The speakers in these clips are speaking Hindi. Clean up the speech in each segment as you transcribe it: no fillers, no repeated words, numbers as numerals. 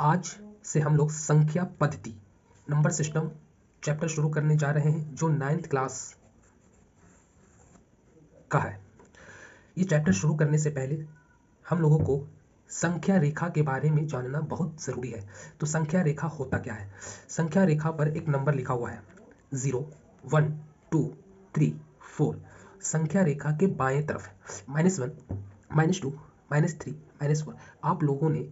आज से हम लोग संख्या पद्धति नंबर सिस्टम चैप्टर शुरू करने जा रहे हैं जो 9th क्लास का है। ये चैप्टर शुरू करने से पहले हम लोगों को संख्या रेखा के बारे में जानना बहुत ज़रूरी है। तो संख्या रेखा होता क्या है? संख्या रेखा पर एक नंबर लिखा हुआ है 0, 1, 2, 3, 4। संख्या रेखा के बाएं तरफ -1, -2, -3, -4। आप लोगों ने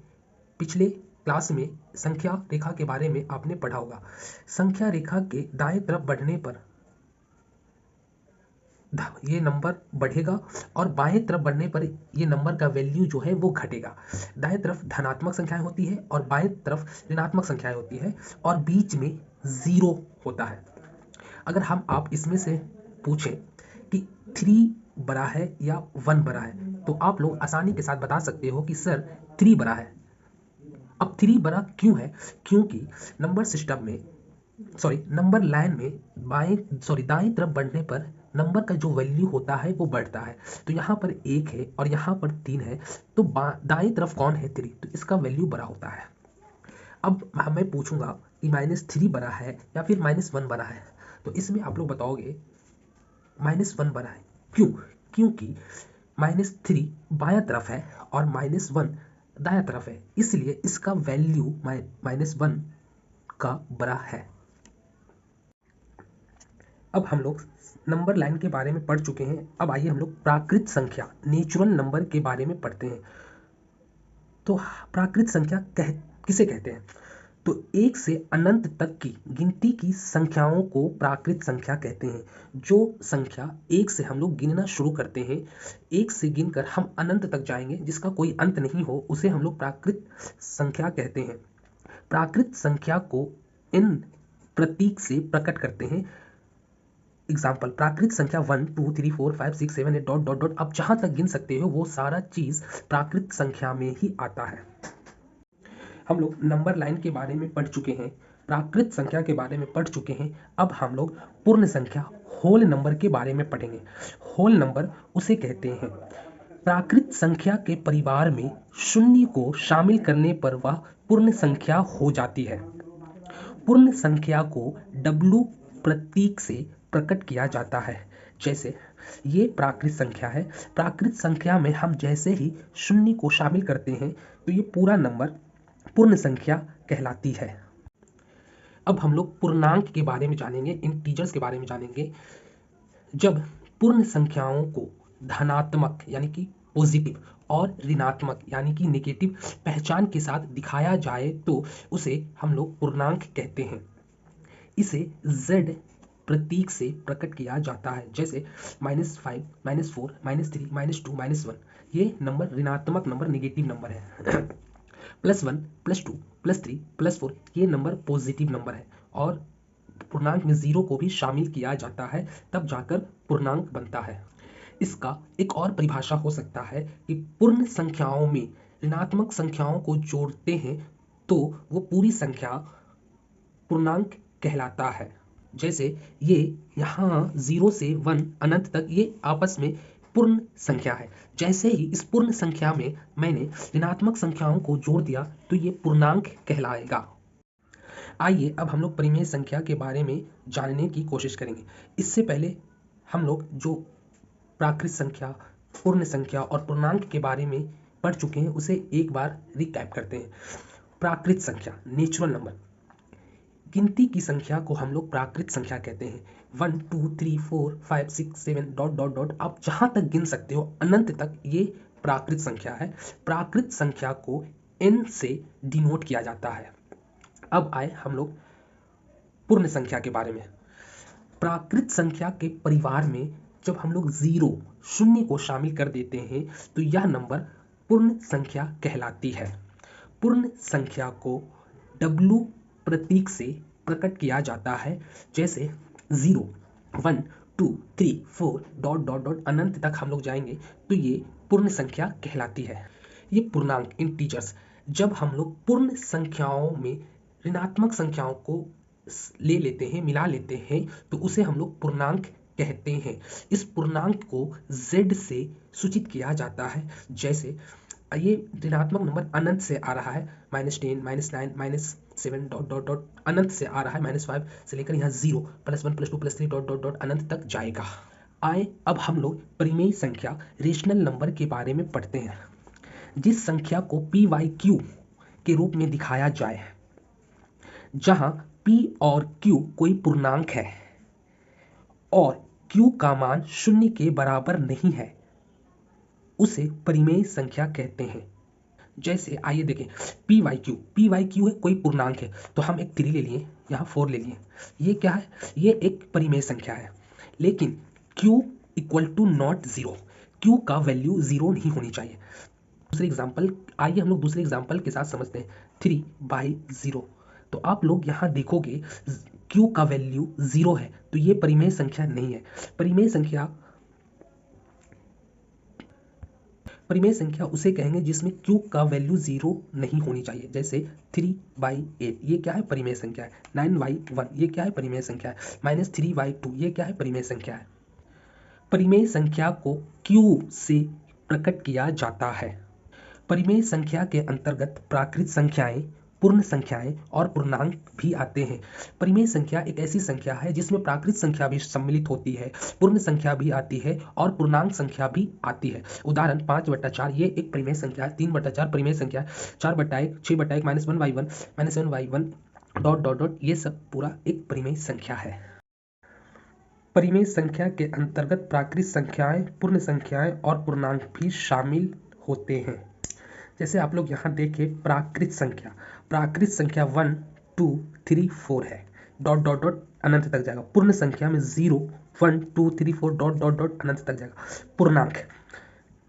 पिछले क्लास में संख्या रेखा के बारे में आपने पढ़ा होगा। संख्या रेखा के दाएं तरफ बढ़ने पर ये नंबर बढ़ेगा और बाएं तरफ बढ़ने पर ये नंबर का वैल्यू जो है वो घटेगा। दाएं तरफ धनात्मक संख्याएं होती है और बाएं तरफ ऋणात्मक संख्याएं होती है और बीच में 0 होता है। अगर हम आप इसमें से पूछें कि 3 बड़ा है या 1 बड़ा है तो आप लोग आसानी के साथ बता सकते हो कि सर 3 बड़ा है। अब 3 बड़ा क्यों है? क्योंकि नंबर सिस्टम में नंबर लाइन में दाएं तरफ बढ़ने पर नंबर का जो वैल्यू होता है वो बढ़ता है। तो यहाँ पर 1 है और यहाँ पर 3 है तो दाएं तरफ कौन है? 3, तो इसका वैल्यू बड़ा होता है। अब मैं पूछूंगा कि -3 बड़ा है या फिर -1 बड़ा है, तो इसमें आप लोग बताओगे -1 बड़ा है। क्यों? क्योंकि -3 बायां तरफ है और -1 दायां तरफ है, इसलिए इसका वैल्यू -1 का बड़ा है। अब हम लोग नंबर लाइन के बारे में पढ़ चुके हैं। अब आइए हम लोग प्राकृत संख्या नेचुरल नंबर के बारे में पढ़ते हैं। तो प्राकृत संख्या किसे कहते हैं? तो 1 से अनंत तक की गिनती की संख्याओं को प्राकृत संख्या कहते हैं। जो संख्या 1 से हम लोग गिनना शुरू करते हैं, 1 से गिनकर हम अनंत तक जाएंगे, जिसका कोई अंत नहीं हो, उसे हम लोग प्राकृत संख्या कहते हैं। प्राकृत संख्या को इन प्रतीक से प्रकट करते हैं। एग्जाम्पल, प्राकृत संख्या 1, 2, 3, 4, 5, 6, 7, 8 डॉट डॉट डॉट। आप जहां तक गिन सकते हो वो सारा चीज प्राकृत संख्या में ही आता है। हम लोग नंबर लाइन के बारे में पढ़ चुके हैं, प्राकृत संख्या के बारे में पढ़ चुके हैं। अब हम लोग पूर्ण संख्या होल नंबर के बारे में पढ़ेंगे। होल नंबर उसे कहते हैं प्राकृत संख्या के परिवार में शून्य को शामिल करने पर वह पूर्ण संख्या हो जाती है। पूर्ण संख्या को W प्रतीक से प्रकट किया जाता है। जैसे ये प्राकृत संख्या है। प्राकृत संख्या में हम जैसे ही शून्य को शामिल करते हैं तो ये पूरा नंबर पूर्ण संख्या कहलाती है। अब हम लोग पूर्णांक के बारे में जानेंगे, इंटीजर्स के बारे में जानेंगे। जब पूर्ण संख्याओं को धनात्मक यानी कि पॉजिटिव और ऋणात्मक यानी कि नेगेटिव पहचान के साथ दिखाया जाए तो उसे हम लोग पूर्णांक कहते हैं। इसे Z प्रतीक से प्रकट किया जाता है। जैसे -5, -4, -3, -2, -1 ये नंबर ऋणात्मक नंबर, नेगेटिव नंबर है। +1, +2, +3, +4 ये नंबर पॉजिटिव नंबर है और पूर्णांक में 0 को भी शामिल किया जाता है, तब जाकर पूर्णांक बनता है। इसका एक और परिभाषा हो सकता है कि पूर्ण संख्याओं में ऋणात्मक संख्याओं को जोड़ते हैं तो वो पूरी संख्या पूर्णांक कहलाता है। जैसे ये यहाँ 0 से 1 अनंत तक ये आपस में पूर्ण संख्या है। जैसे ही इस पूर्ण संख्या में मैंने ऋणात्मक संख्याओं को जोड़ दिया तो ये पूर्णांक कहलाएगा। आइए अब हम लोग परिमेय संख्या के बारे में जानने की कोशिश करेंगे। इससे पहले हम लोग जो प्राकृत संख्या, पूर्ण संख्या और पूर्णांक के बारे में पढ़ चुके हैं उसे एक बार रिकैप करते हैं। प्राकृत संख्या नेचुरल नंबर, गिनती की संख्या को हम लोग प्राकृत संख्या कहते हैं। 1, 2, 3, 4, 5, 6, 7 डॉट डॉट डॉट आप जहां तक गिन सकते हो अनंत तक ये प्राकृत संख्या है। प्राकृत संख्या को n से डिनोट किया जाता है। अब आए हम लोग पूर्ण संख्या के बारे में। प्राकृत संख्या के परिवार में जब हम लोग 0 शून्य को शामिल कर देते हैं तो यह नंबर पूर्ण संख्या कहलाती है। पूर्ण संख्या को W प्रतीक से प्रकट किया जाता है। जैसे 0, 1, 2, 3, 4 डॉट डॉट डॉट अनंत तक हम लोग जाएंगे तो ये पूर्ण संख्या कहलाती है। ये पूर्णांक इंटीजर्स, जब हम लोग पूर्ण संख्याओं में ऋणात्मक संख्याओं को ले लेते हैं, मिला लेते हैं तो उसे हम लोग पूर्णांक कहते हैं। इस पूर्णांक को Z से सूचित किया जाता है। जैसे ये ऋणात्मक नंबर अनंत से आ रहा है, -10 -9 -7 डॉट डॉट डॉट अनंत से आ रहा है, -5 से लेकर यहाँ 0 +1 +2 +3 डॉट डॉट डॉट अनंत तक जाएगा। आए अब हम लोग परिमेय संख्या रेशनल नंबर के बारे में पढ़ते हैं। जिस संख्या को पी वाई क्यू के रूप में दिखाया जाए, जहां p और q कोई पूर्णांक है और q का मान 0 के बराबर नहीं है, उसे परिमेय संख्या कहते हैं। जैसे आइए देखें, पी वाई क्यू है, कोई पूर्णांक है, तो हम एक 3 ले लिए, यहाँ 4 ले लिए, ये क्या है, ये एक परिमेय संख्या है। लेकिन q equal to not 0, q का वैल्यू 0 नहीं होनी चाहिए। दूसरे एग्जाम्पल, आइए हम लोग दूसरे एग्जाम्पल के साथ समझते हैं। 3/0, तो आप लोग यहाँ देखोगे q का वैल्यू 0 है, तो ये परिमेय संख्या नहीं है। परिमेय संख्या उसे कहेंगे जिसमें q का वैल्यू 0 नहीं होनी चाहिए। जैसे 3/8, ये क्या है, परिमेय संख्या है। 9/1, ये क्या है, परिमेय संख्या है। -3/2, ये क्या है, परिमेय संख्या है। परिमेय संख्या को q से प्रकट किया जाता है। परिमेय संख्या के अंतर्गत प्राकृत संख्याएं, पूर्ण संख्याएं और पूर्णांक भी आते हैं। परिमेय संख्या एक ऐसी संख्या है जिसमें प्राकृत संख्या भी सम्मिलित होती है, पूर्ण संख्या भी आती है और पूर्णांक संख्या भी आती है। उदाहरण 5/4, ये एक परिमेय संख्या है। 3/4 परिमेय संख्या है। 4/1, 6/1, -1/1, -7/1 डॉट डॉट डॉट, ये सब पूरा एक परिमेय संख्या है। परिमेय संख्या के अंतर्गत प्राकृत संख्याएं, पूर्ण संख्याएं और पूर्णांक भी शामिल होते हैं। जैसे आप लोग यहाँ देखें, प्राकृत संख्या 1 2 3 4 है, डॉट डॉट डॉट अनंत तक जाएगा। पूर्ण संख्या में 0 1 2 3 4 डॉट डॉट डॉट अनंत तक जाएगा। पूर्णांक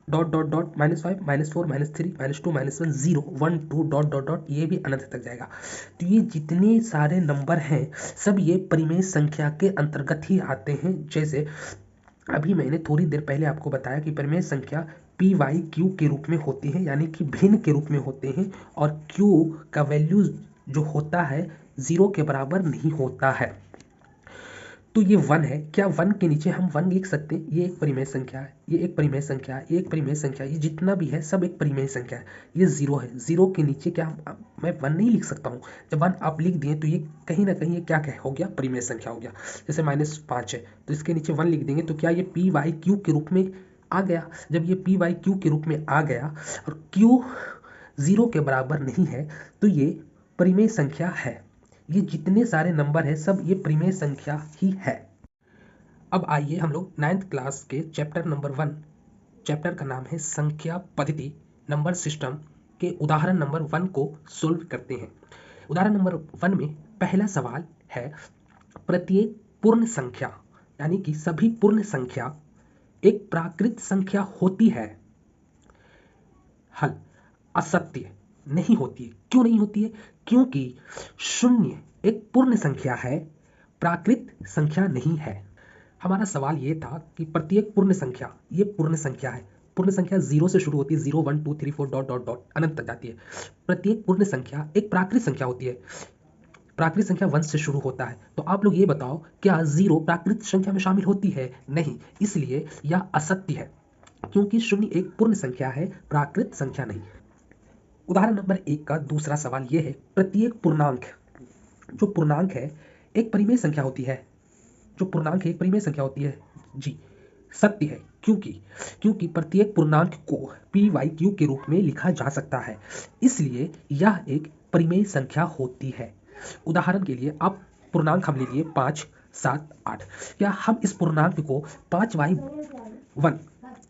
dot dot dot -5 -4 -3 -2 -1 0 1 2 dot dot dot, ये भी अनंत तक जाएगा। तो ये जितने सारे नंबर हैं, सब ये परिमेय संख्या के अंतर्गत ही आते हैं। जैसे अभी मैंने थोड़ी देर पहले आपको बताया कि परिमेय संख्या पी वाई क्यू के रूप में होती है, यानी कि भिन्न के रूप में होते हैं, और क्यू का वैल्यू जो होता है 0 के बराबर नहीं होता है। तो ये 1 है, क्या 1 के नीचे हम 1 लिख सकते हैं? ये एक परिमेय संख्या है, ये एक परिमेय संख्या है, ये एक परिमेय संख्या है, ये जितना भी है सब एक परिमेय संख्या है। ये 0 है, 0 के नीचे क्या मैं 1 नहीं लिख सकता हूँ? जब 1 आप लिख दिए तो ये कहीं ना कहीं ये क्या हो गया, परिमेय संख्या हो गया। जैसे -5 है, तो इसके नीचे 1 लिख देंगे, तो क्या ये पी वाई क्यू के रूप में आ गया? जब ये पी वाई क्यू के रूप में आ गया और क्यू 0 के बराबर नहीं है, तो ये परिमेय संख्या है। ये जितने सारे नंबर है सब ये परिमेय संख्या ही है। अब आइए हम लोग 9th क्लास के चैप्टर नंबर 1, चैप्टर का नाम है संख्या पद्धति नंबर सिस्टम, के उदाहरण नंबर 1 को सोल्व करते हैं। उदाहरण नंबर 1 में पहला सवाल है, प्रत्येक पूर्ण संख्या यानी कि सभी पूर्ण संख्या एक प्राकृत संख्या होती है? हल, असत्य, नहीं होती है। क्यों नहीं होती है? क्योंकि 0 एक पूर्ण संख्या है, प्राकृत संख्या नहीं है। हमारा सवाल ये था कि प्रत्येक पूर्ण संख्या, ये पूर्ण संख्या है, पूर्ण संख्या 0 से शुरू होती है, 0 1 2 3 4 डॉट डॉट डॉट अनंत तक जाती है। प्रत्येक पूर्ण संख्या एक प्राकृत संख्या होती है, प्राकृत संख्या 1 से शुरू होता है। तो आप लोग ये बताओ, क्या 0 प्राकृत संख्या में शामिल होती है? नहीं, इसलिए यह असत्य है, क्योंकि 0 एक पूर्ण संख्या है, प्राकृत संख्या नहीं। उदाहरण नंबर 1 का दूसरा सवाल यह है, प्रत्येक पूर्णांक, जो पूर्णांक है एक परिमेय संख्या होती है, जो पूर्णांक है एक परिमेय संख्या होती है। जी, सत्य है, क्योंकि प्रत्येक पूर्णांक को पी वाई क्यू के रूप में लिखा जा सकता है, इसलिए यह एक परिमेय संख्या होती है। उदाहरण के लिए आप पूर्णांक हम ले लिए 5 7 8, क्या हम इस पूर्णांक को 5/1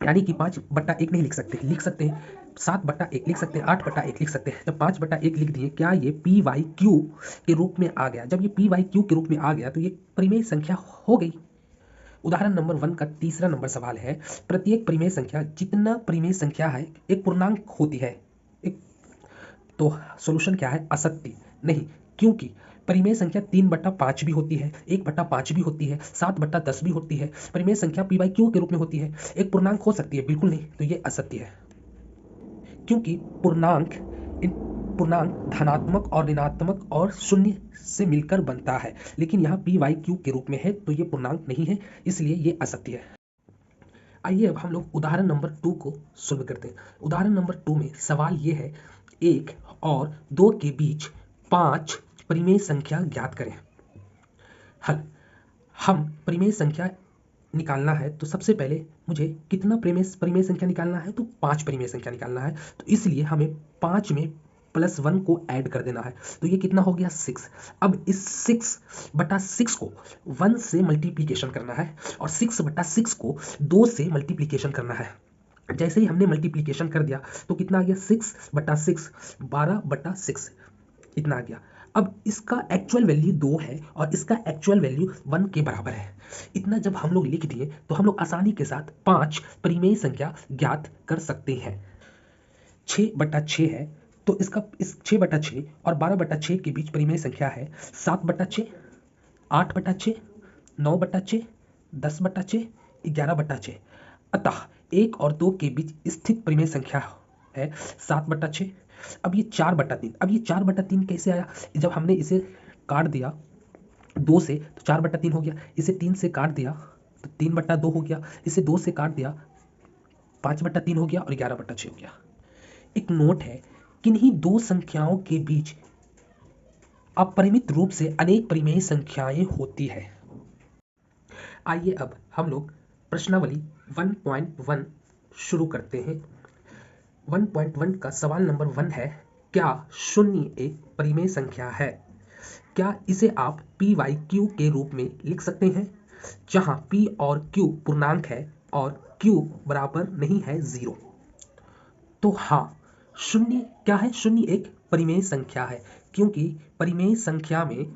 यानी कि 5/1 नहीं लिख सकते हैं 7/1 लिख सकते हैं, 8/1 लिख सकते हैं। जब 5/1 लिख दिए, क्या ये पी वाई क्यू के रूप में आ गया? जब ये पी वाई क्यू के रूप में आ गया तो ये परिमेय संख्या हो गई। उदाहरण नंबर 1 का तीसरा नंबर सवाल है, प्रत्येक परिमेय संख्या, जितना परिमेय संख्या है एक पूर्णांक होती है, तो सॉल्यूशन क्या है? असत्य, नहीं, क्योंकि परिमेय संख्या 3/5 भी होती है, 1/5 भी होती है, 7/10 भी होती है। परिमेय संख्या पी वाई क्यू के रूप में होती है, एक पूर्णांक हो सकती है? बिल्कुल नहीं, तो ये असत्य है। क्योंकि पूर्णांक धनात्मक और ऋणात्मक और 0 से मिलकर बनता है, लेकिन यहाँ पी वाई क्यू के रूप में है, तो ये पूर्णांक नहीं है, इसलिए ये असत्य है। आइए अब हम लोग उदाहरण नंबर 2 को सोल्व करते हैं। उदाहरण नंबर 2 में सवाल ये है, 1 और 2 के बीच 5 परिमेय संख्या ज्ञात करें। हल, हम परिमेय संख्या निकालना है तो सबसे पहले मुझे कितना परिमेय संख्या निकालना है, तो 5 परिमेय संख्या निकालना है। तो इसलिए हमें 5 में +1 को ऐड कर देना है। तो ये कितना हो गया, 6। अब इस 6/6 को 1 से मल्टीप्लीकेशन करना है और 6/6 को 2 से मल्टीप्लीकेशन करना है। जैसे ही हमने मल्टीप्लीकेशन कर दिया तो कितना आ गया, 6/6 12/6 इतना आ गया। अब इसका एक्चुअल वैल्यू 2 है और इसका एक्चुअल वैल्यू 1 के बराबर है। इतना जब हम लोग लिख दिए तो हम लोग आसानी के साथ 5 परिमेय संख्या ज्ञात कर सकते हैं। 6/6 है तो इसका इस 6/6 और 12/6 के बीच परिमेय संख्या है 7/6, 8/6, 9/6, 10/6, 11/6। अतः 1 और 2 के बीच स्थित परिमेय संख्या है 7/6। अब ये 4/3, अब ये 4/3 कैसे आया, जब हमने इसे काट दिया 2 से तो 4/3 हो गया, इसे 3 से काट दिया तो 3/2 हो गया, इसे 2 से काट दिया 5/3 हो गया और 11/6 हो गया। एक नोट है, किन्हीं दो संख्याओं के बीच अपरिमित रूप से अनेक परिमेय संख्याएं होती है। आइए अब हम लोग प्रश्नावली 1.1 शुरू करते हैं। 1.1 का सवाल नंबर 1 है, क्या 0 एक परिमेय संख्या है? क्या इसे आप पी वाई क्यू के रूप में लिख सकते हैं, जहां p और q पूर्णांक है और q बराबर नहीं है 0? तो हाँ, 0 क्या है, 0 एक परिमेय संख्या है, क्योंकि परिमेय संख्या में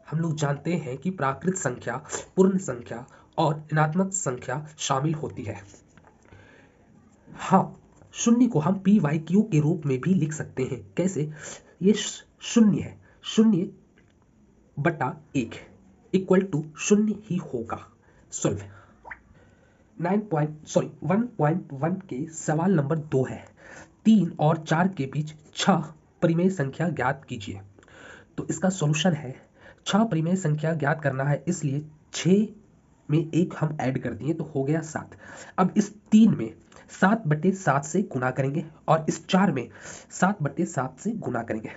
हम लोग जानते हैं कि प्राकृत संख्या, पूर्ण संख्या और ऋणात्मक संख्या शामिल होती है। हाँ, 0 को हम पी वाई क्यू के रूप में भी लिख सकते हैं। कैसे? ये 0 है, 0/1 इक्वल टू 0 ही होगा। सॉल्व। 1.1 के सवाल नंबर 2 है, 3 और 4 के बीच 6 परिमेय संख्या ज्ञात कीजिए। तो इसका सॉल्यूशन है, 6 परिमेय संख्या ज्ञात करना है, इसलिए 6 में 1 हम ऐड कर दिए तो हो गया 7। अब इस 3 में 7/7 से गुणा करेंगे और इस 4 में 7/7 से गुणा करेंगे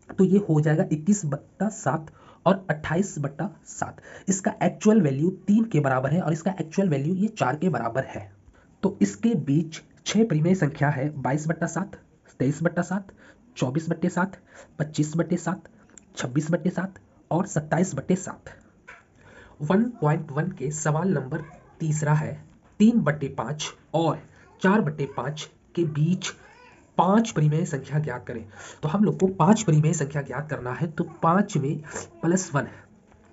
तो ये हो जाएगा 21/7 और 28/7। इसका एक्चुअल वैल्यू 3 के बराबर है और इसका एक्चुअल वैल्यू ये 4 के बराबर है। तो इसके बीच 6 परिमेय संख्या है 22/7, 23/7, 24/7, 25/7, 26/7 और 27/7। 1.1 के सवाल नंबर 3 है, 3/5 और 4/5 के बीच 5 परिमेय संख्या ज्ञात करें। तो हम लोग को 5 परिमेय संख्या ज्ञात करना है, तो 5 में +1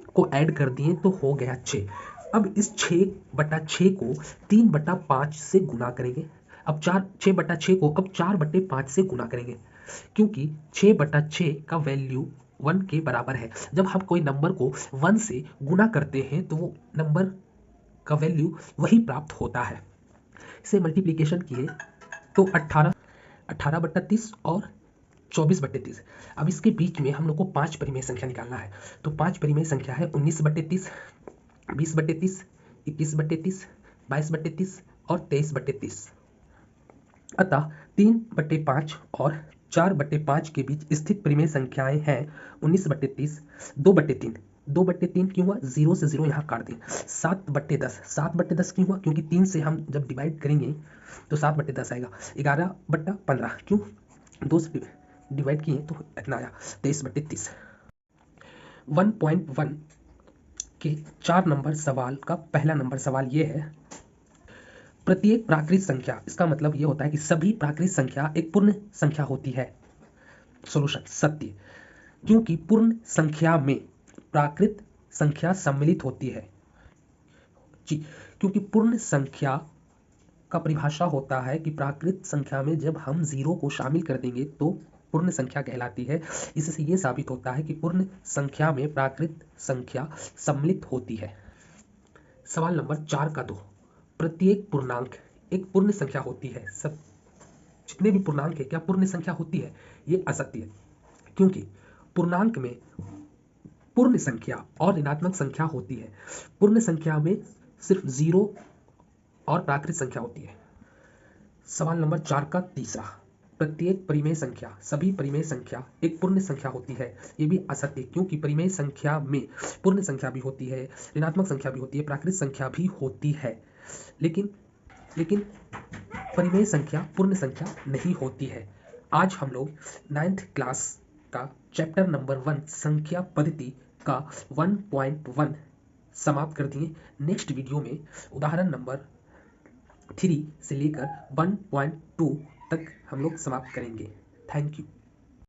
को ऐड कर दिए तो हो गया 6। अब इस 6/6 को 3/5 से गुणा करेंगे। अब 6/6 को अब 4/5 से गुणा करेंगे, क्योंकि 6/6 का वैल्यू 1 के बराबर है। जब हम कोई नंबर को 1 से गुणा करते हैं तो वो नंबर का वैल्यू वही प्राप्त होता है। इसे मल्टीप्लीकेशन किए तो 18/30 और 24/30। अब इसके बीच में हम लोग को 5 परिमेय संख्या निकालना है। तो 5 परिमेय संख्या है 19/30, 20/30, 21/30, 22/30 और 23/30। अतः 3/5 और 4/5 के बीच स्थित परिमेय संख्याएं हैं 19/30, 2/3, 2/3 क्यों हुआ, 0 से 0 यहाँ काट दें, 7/10, 7/10 क्यों हुआ, क्योंकि 3 से हम जब डिवाइड करेंगे तो 7/10 आएगा, 11/15 क्यों, 2 से डिवाइड किए तो इतना आया, 23/30। 1.1 के 4 नंबर सवाल का पहला नंबर सवाल ये है, प्रत्येक प्राकृत संख्या, इसका मतलब ये होता है कि सभी प्राकृत संख्या एक पूर्ण संख्या होती है। सॉल्यूशन, सत्य, क्योंकि पूर्ण संख्या में प्राकृत संख्या सम्मिलित होती है। जी, क्योंकि पूर्ण संख्या का परिभाषा होता है कि प्राकृत संख्या में जब हम 0 को शामिल कर देंगे तो पूर्ण संख्या कहलाती है। इससे ये साबित होता है कि पूर्ण संख्या में प्राकृत संख्या सम्मिलित होती है। सवाल नंबर 4 का 2, प्रत्येक पूर्णांक एक पूर्ण संख्या होती है। सब जितने भी पूर्णांक है क्या पूर्ण संख्या होती है? ये असत्य है, क्योंकि पूर्णांक में पूर्ण संख्या और ऋणात्मक संख्या होती है। पूर्ण संख्या में सिर्फ 0 और प्राकृत संख्या होती है। सवाल नंबर 4 का तीसरा, प्रत्येक परिमेय संख्या, सभी परिमेय संख्या एक पूर्ण संख्या होती है। ये भी असत्य, क्योंकि परिमेय संख्या में पूर्ण संख्या भी होती है, ऋणात्मक संख्या भी होती है, प्राकृत संख्या भी होती है, लेकिन लेकिन परिमेय संख्या पूर्ण संख्या नहीं होती है। आज हम लोग 9th क्लास का चैप्टर नंबर 1 संख्या पद्धति का 1.1 समाप्त कर दिए। नेक्स्ट वीडियो में उदाहरण नंबर 3 से लेकर 1.2 तक हम लोग समाप्त करेंगे। Thank you.